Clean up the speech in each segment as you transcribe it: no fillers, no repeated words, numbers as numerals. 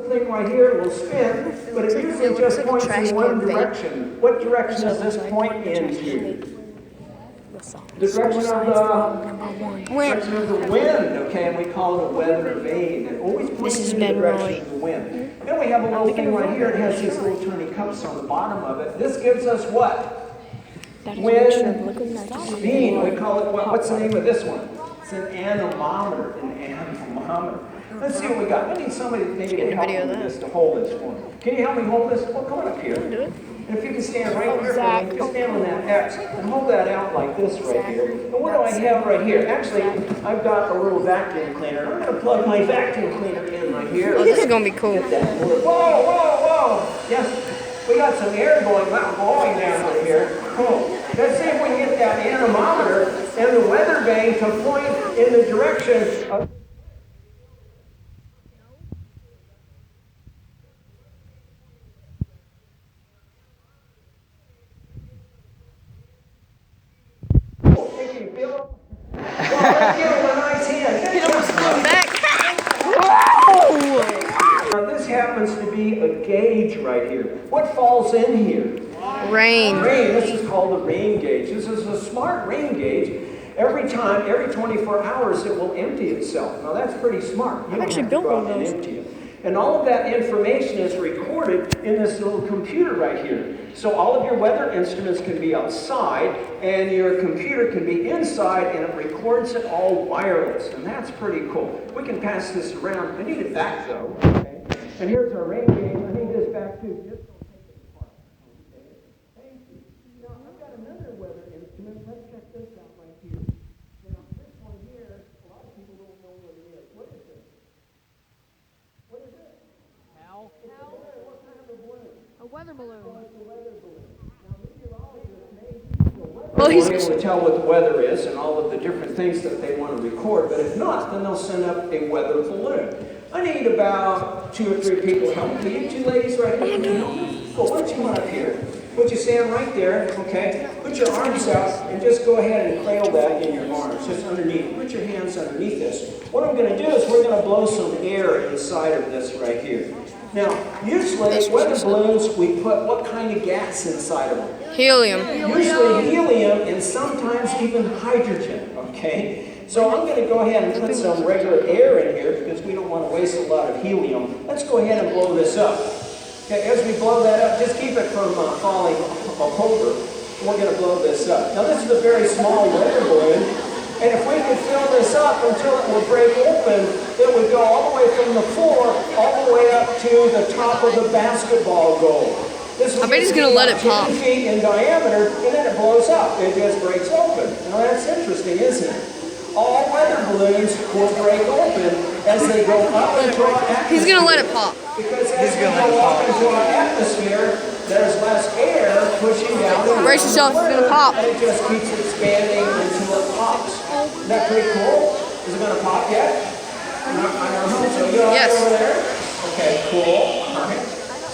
thing right here will spin, but it usually just points in one direction. What direction does this point into? The direction of the wind, okay, and we call it a weather vane. It always points in the direction of the wind. Then we have a little thing right here. It has these little tiny cups on the bottom of it. This gives us what? Wind speed. We call it, what's the name of this one? It's an anemometer. An anemometer. Let's see what we got. I need somebody maybe to help me with this, to hold this for me. Can you help me hold this? Well, come on up here. And if you can stand right here, you can stand on that X and hold that out like this right here. And what do I have right here? Actually, I've got a little vacuum cleaner. I'm going to plug my vacuum cleaner in right here. Oh, this is going to be cool. Whoa, whoa, whoa. Yes, we got some air blowing down right here. Cool. Let's see if we can get that anemometer and the weather vane to point in the direction of... Now this happens to be a gauge right here. What falls in here? Rain. Rain. This is called a rain gauge. This is a smart rain gauge. Every 24 hours, it will empty itself. Now that's pretty smart. I've actually built one of those. And all of that information is recorded in this little computer right here. So all of your weather instruments can be outside, and your computer can be inside, and it records it all wireless. And that's pretty cool. We can pass this around. I need it back though. Okay? And here's our rain gauge. I need this back too. Just don't take it apart. Okay? Thank you. Now I've got another weather instrument. Let's check this out right here. Now this one here, a lot of people don't know what it is. What is it? What is it? How? What kind of a balloon? A weather balloon. Oh, it's a weather balloon. Now meteorologists may Well, to tell what the weather is and all of the different things that they want to record, but if not, then they'll send up a weather balloon. I need about 2 or 3 people to help me. You 2 ladies right here can help me. Well, why don't you come up here? Would you stand right there, okay? Put your arms out and just go ahead and cradle that in your arms, just underneath. Put your hands underneath this. What I'm going to do is we're going to blow some air inside of this right here. Now, usually weather balloons, we put what kind of gas inside of them? Helium. Usually helium and sometimes even hydrogen, okay? So I'm going to go ahead and put some regular air in here because we don't want to waste a lot of helium. Let's go ahead and blow this up. Okay, as we blow that up, just keep it from falling over. We're going to blow this up. Now this is a very small weather balloon, and if we could fill this up until it would break open, it would go all the way from the floor all the way up to the top of the basketball goal. I bet he's going to let it pop. 10 feet in diameter, and then it blows up. It just breaks open. Now that's interesting, isn't it? All weather balloons will break open as they go up into our atmosphere. He's going to let it pop. Because as we go up into our atmosphere, there's less air pushing down. Brace yourself, it's going to pop. And it just keeps expanding until it pops. Isn't that pretty cool? Is it going to pop yet? I don't know. So you Yes. over there? Okay, cool. All right.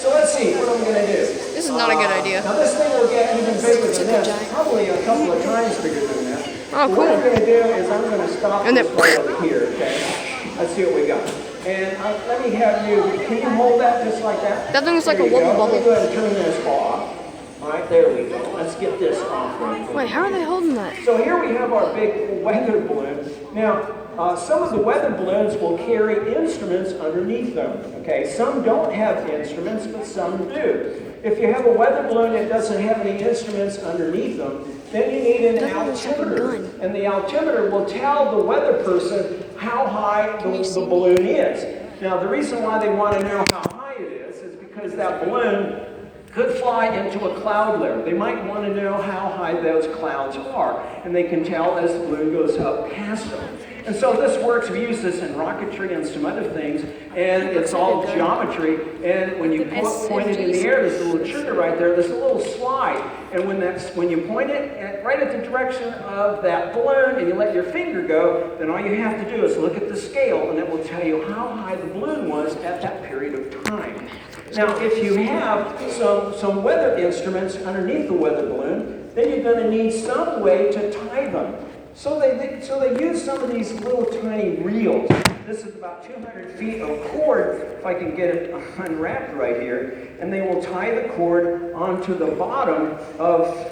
So let's see what I'm going to do. This is not a good idea. Now this thing will get even bigger than this. Probably a couple of times bigger than this. Oh, cool. What I'm going to do is I'm going to stop And this then- right over here, okay? Let's see what we got. And let me have you, can you hold that just like that? That thing looks like There a you wobble go. Let me bubble. go ahead and turn this off. All right, there we go. Let's get this off. Right quick. Wait, how are they holding that? So here we have our big weather balloon. Now, some of the weather balloons will carry instruments underneath them, okay? Some don't have instruments, but some do. If you have a weather balloon that doesn't have any instruments underneath them, then you need an altimeter. And the altimeter will tell the weather person how high the balloon is. Now, the reason why they want to know how high it is because that balloon could fly into a cloud layer. They might want to know how high those clouds are, and they can tell as the balloon goes up past them. And so this works. We use this in rocketry and some other things, and it's all geometry. And when you point it in the air, there's a little trigger right there. There's a little slide, and when you point it right at the direction of that balloon, and you let your finger go, then all you have to do is look at the scale, and it will tell you how high the balloon was at that period of time. Now, if you have some weather instruments underneath the weather balloon, then you're going to need some way to tie them. So they use some of these little tiny reels. This is about 200 feet of cord, if I can get it unwrapped right here. And they will tie the cord onto the bottom of,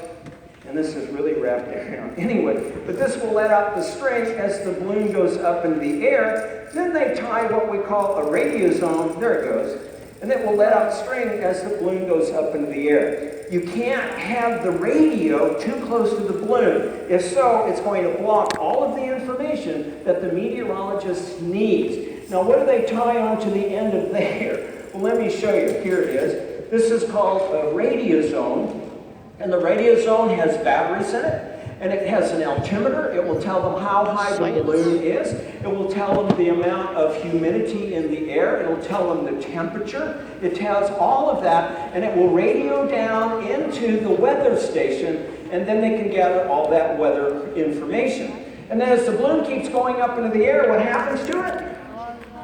and this is really wrapped around anyway, but this will let out the string as the balloon goes up into the air. Then they tie what we call a radiosome, there it goes, and it will let out string as the balloon goes up into the air. You can't have the radio too close to the balloon. If so, it's going to block all of the information that the meteorologist needs. Now, what do they tie onto the end of there? Well, let me show you. Here it is. This is called a radiosome. And the radiosome has batteries in it, and it has an altimeter. It will tell them how high the balloon is. It will tell them the amount of humidity in the air. It will tell them the temperature. It tells all of that, and it will radio down into the weather station, and then they can gather all that weather information. And then as the balloon keeps going up into the air, what happens to it?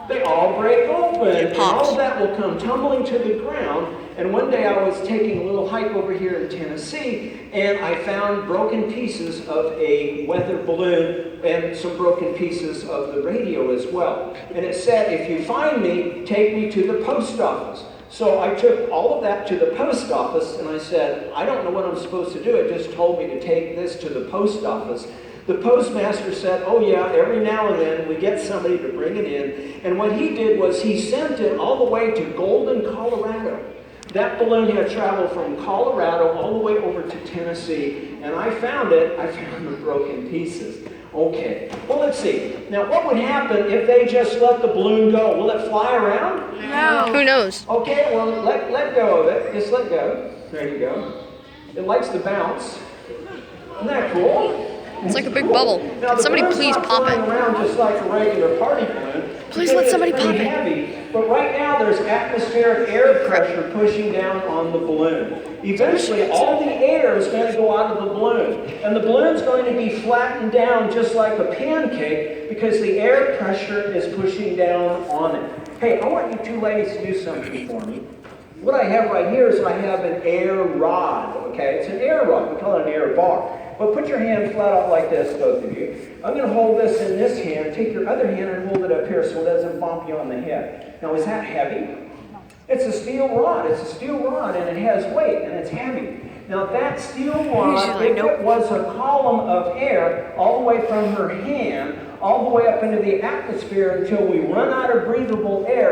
They all break open, and all of that will come tumbling to the ground. And one day I was taking a little hike over here in Tennessee, and I found broken pieces of a weather balloon and some broken pieces of the radio as well. And it said, if you find me, take me to the post office. So I took all of that to the post office, and I said, I don't know what I'm supposed to do. It just told me to take this to the post office. The postmaster said, oh yeah, every now and then we get somebody to bring it in. And what he did was he sent it all the way to Golden, Colorado. That balloon had traveled from Colorado all the way over to Tennessee. And I found it. I found the broken pieces. Okay, well, let's see. Now, what would happen if they just let the balloon go? Will it fly around? No. Who knows? Okay, well, let go of it. Just let go. There you go. It likes to bounce. Isn't that cool? It's like a big bubble. Now, Can somebody please pop it? around just like a regular party balloon. Please let somebody pop it. Heavy, but right now there's atmospheric air pressure pushing down on the balloon. Eventually, all the air is going to go out of the balloon, and the balloon's going to be flattened down just like a pancake because the air pressure is pushing down on it. Hey, I want you two ladies to do something for me. What I have right here is I have an air rod, okay? It's an air rod. We call it an air bar. But put your hand flat out like this, both of you. I'm going to hold this in this hand. Take your other hand and hold it up here so it doesn't bump you on the head. Now, is that heavy? It's a steel rod. It's a steel rod, and it has weight, and it's heavy. Now, that steel rod, if it was a column of air all the way from her hand, all the way up into the atmosphere until we run out of breathable air,